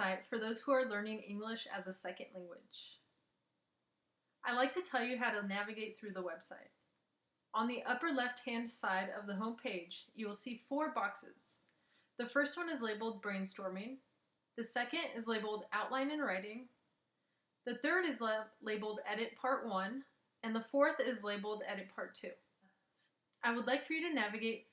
website for those who are learning English as a second language. I'd like to tell you how to navigate through the website. On the upper left-hand side of the home page, you will see 4 boxes. The first one is labeled Brainstorming. The second is labeled Outline and Writing. The third is labeled Edit Part 1. And the fourth is labeled Edit Part 2. I would like for you to navigate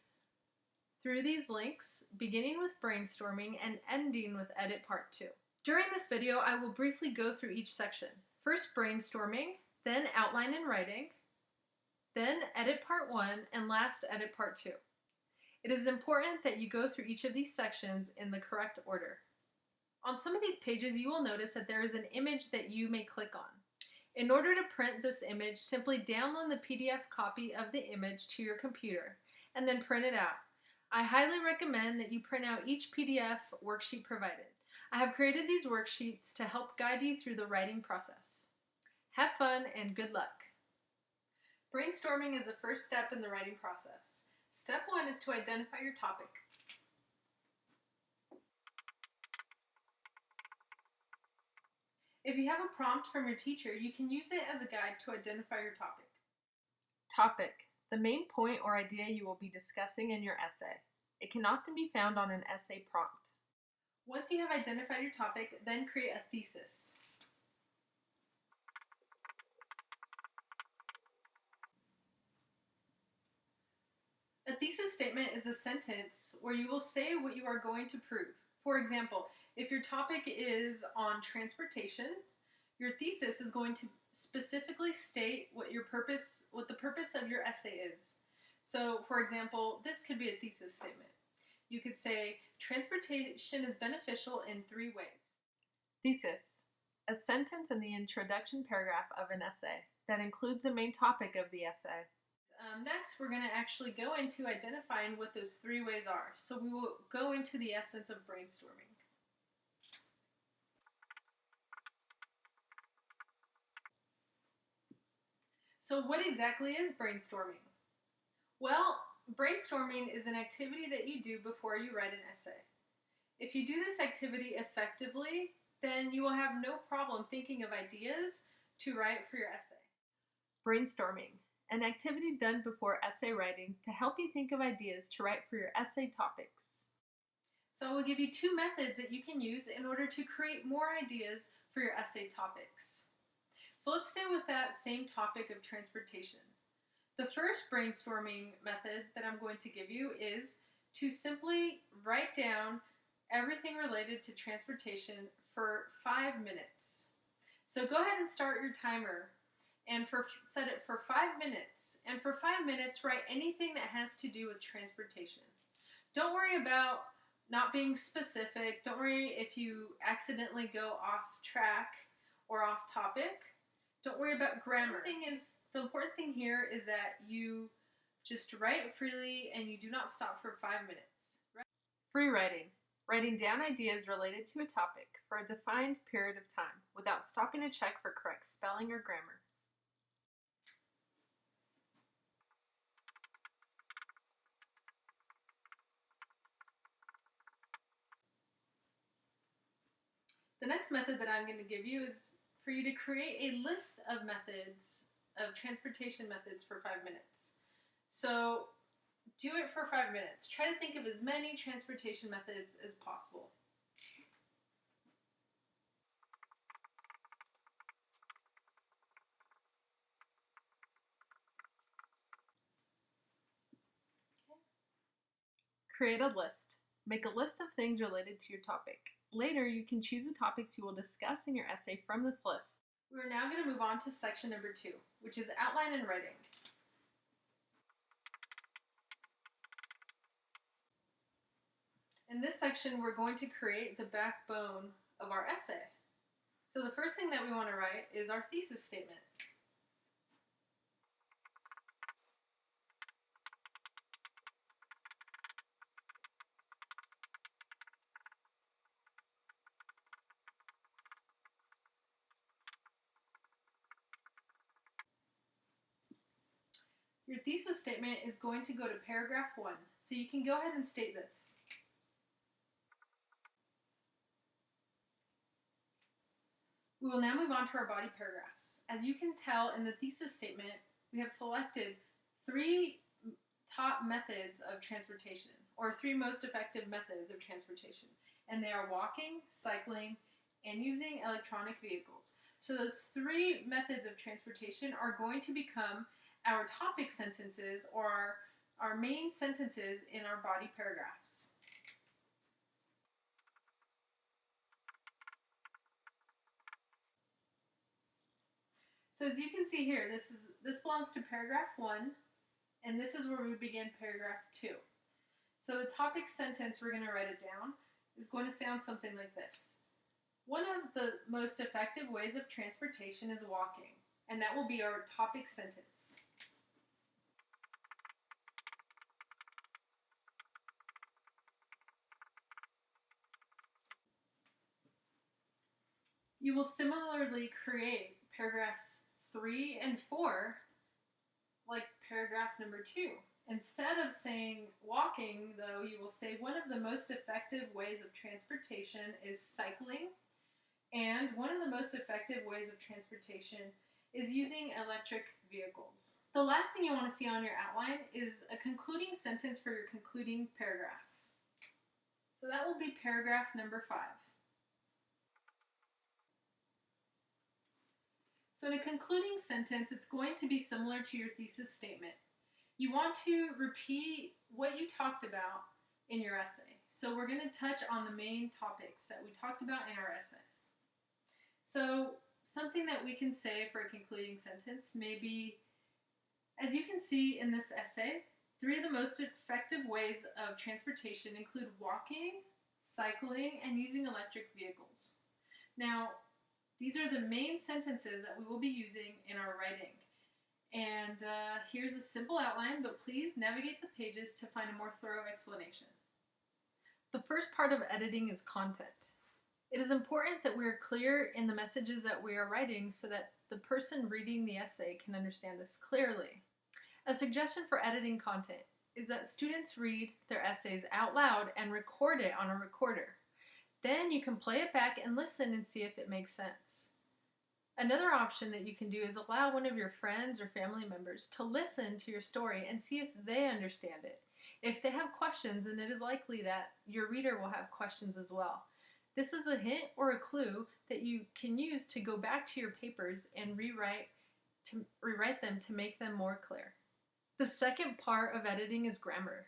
through these links, beginning with Brainstorming and ending with Edit Part 2. During this video, I will briefly go through each section. First Brainstorming, then Outline and Writing, then Edit Part 1, and last Edit Part 2. It is important that you go through each of these sections in the correct order. On some of these pages, you will notice that there is an image that you may click on. In order to print this image, simply download the PDF copy of the image to your computer and then print it out. I highly recommend that you print out each PDF worksheet provided. I have created these worksheets to help guide you through the writing process. Have fun and good luck! Brainstorming is the first step in the writing process. Step 1 is to identify your topic. If you have a prompt from your teacher, you can use it as a guide to identify your topic. Topic: the main point or idea you will be discussing in your essay. It can often be found on an essay prompt. Once you have identified your topic, then create a thesis. A thesis statement is a sentence where you will say what you are going to prove. For example, if your topic is on transportation, your thesis is going to specifically state what the purpose of your essay is. So, for example, this could be a thesis statement. You could say, transportation is beneficial in 3 ways. Thesis: a sentence in the introduction paragraph of an essay that includes the main topic of the essay. Next, we're going to actually go into identifying what those 3 ways are. So we will go into the essence of brainstorming. So what exactly is brainstorming? Well, brainstorming is an activity that you do before you write an essay. If you do this activity effectively, then you will have no problem thinking of ideas to write for your essay. Brainstorming: an activity done before essay writing to help you think of ideas to write for your essay topics. So I will give you 2 methods that you can use in order to create more ideas for your essay topics. So let's stay with that same topic of transportation. The first brainstorming method that I'm going to give you is to simply write down everything related to transportation for 5 minutes. So go ahead and start your timer and set it for 5 minutes. And for 5 minutes, write anything that has to do with transportation. Don't worry about not being specific. Don't worry if you accidentally go off track or off topic. Don't worry about grammar. The important thing here is that you just write freely and you do not stop for 5 minutes. Free writing: writing down ideas related to a topic for a defined period of time without stopping to check for correct spelling or grammar. The next method that I'm going to give you is for you to create a list of methods, of transportation methods for 5 minutes. So do it for 5 minutes. Try to think of as many transportation methods as possible. Create a list. Make a list of things related to your topic. Later, you can choose the topics you will discuss in your essay from this list. We're now going to move on to section number 2, which is outline and writing. In this section, we're going to create the backbone of our essay. So the first thing that we want to write is our thesis statement. Your thesis statement is going to go to paragraph 1, so you can go ahead and state this. We will now move on to our body paragraphs. As you can tell in the thesis statement, we have selected 3 top methods of transportation, or 3 most effective methods of transportation, and they are walking, cycling, and using electronic vehicles. So those 3 methods of transportation are going to become our topic sentences, or our main sentences in our body paragraphs. So as you can see here, this belongs to paragraph 1, and this is where we begin paragraph 2. So the topic sentence, we're going to write it down, is going to sound something like this. One of the most effective ways of transportation is walking, and that will be our topic sentence. You will similarly create paragraphs 3 and 4 like paragraph number 2. Instead of saying walking, though, you will say one of the most effective ways of transportation is cycling, and one of the most effective ways of transportation is using electric vehicles. The last thing you want to see on your outline is a concluding sentence for your concluding paragraph. So that will be paragraph number 5. So in a concluding sentence, it's going to be similar to your thesis statement. You want to repeat what you talked about in your essay. So we're going to touch on the main topics that we talked about in our essay. So something that we can say for a concluding sentence may be, as you can see in this essay, 3 of the most effective ways of transportation include walking, cycling, and using electric vehicles. Now, these are the main sentences that we will be using in our writing. And here's a simple outline, but please navigate the pages to find a more thorough explanation. The first part of editing is content. It is important that we are clear in the messages that we are writing so that the person reading the essay can understand us clearly. A suggestion for editing content is that students read their essays out loud and record it on a recorder. Then you can play it back and listen and see if it makes sense. Another option that you can do is allow one of your friends or family members to listen to your story and see if they understand it. If they have questions, then it is likely that your reader will have questions as well. This is a hint or a clue that you can use to go back to your papers and rewrite them to make them more clear. The second part of editing is grammar.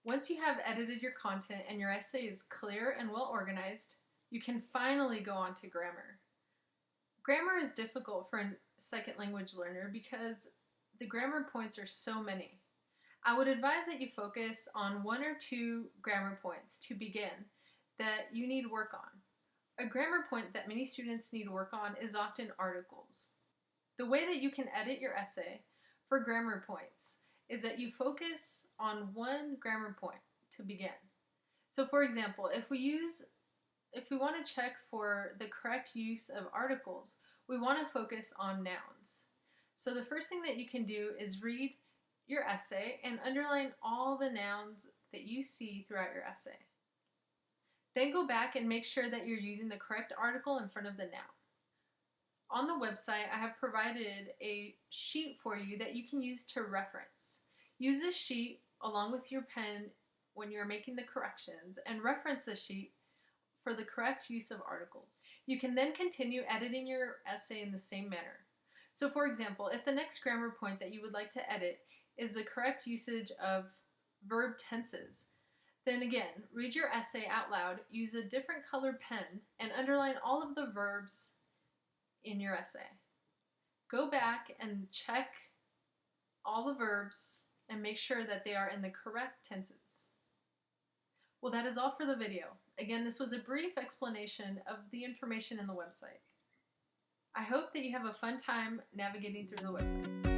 Once you have edited your content and your essay is clear and well organized, you can finally go on to grammar. Grammar is difficult for a second language learner because the grammar points are so many. I would advise that you focus on 1 or 2 grammar points to begin that you need work on. A grammar point that many students need work on is often articles. The way that you can edit your essay for grammar points is that you focus on 1 grammar point to begin. So for example, if we want to check for the correct use of articles, we want to focus on nouns. So the first thing that you can do is read your essay and underline all the nouns that you see throughout your essay. Then go back and make sure that you're using the correct article in front of the noun. On the website, I have provided a sheet for you that you can use to reference. Use this sheet along with your pen when you're making the corrections and reference the sheet for the correct use of articles. You can then continue editing your essay in the same manner. So for example, if the next grammar point that you would like to edit is the correct usage of verb tenses, then again, read your essay out loud, use a different colored pen, and underline all of the verbs in your essay. Go back and check all the verbs and make sure that they are in the correct tenses. Well, that is all for the video. Again, this was a brief explanation of the information in the website. I hope that you have a fun time navigating through the website.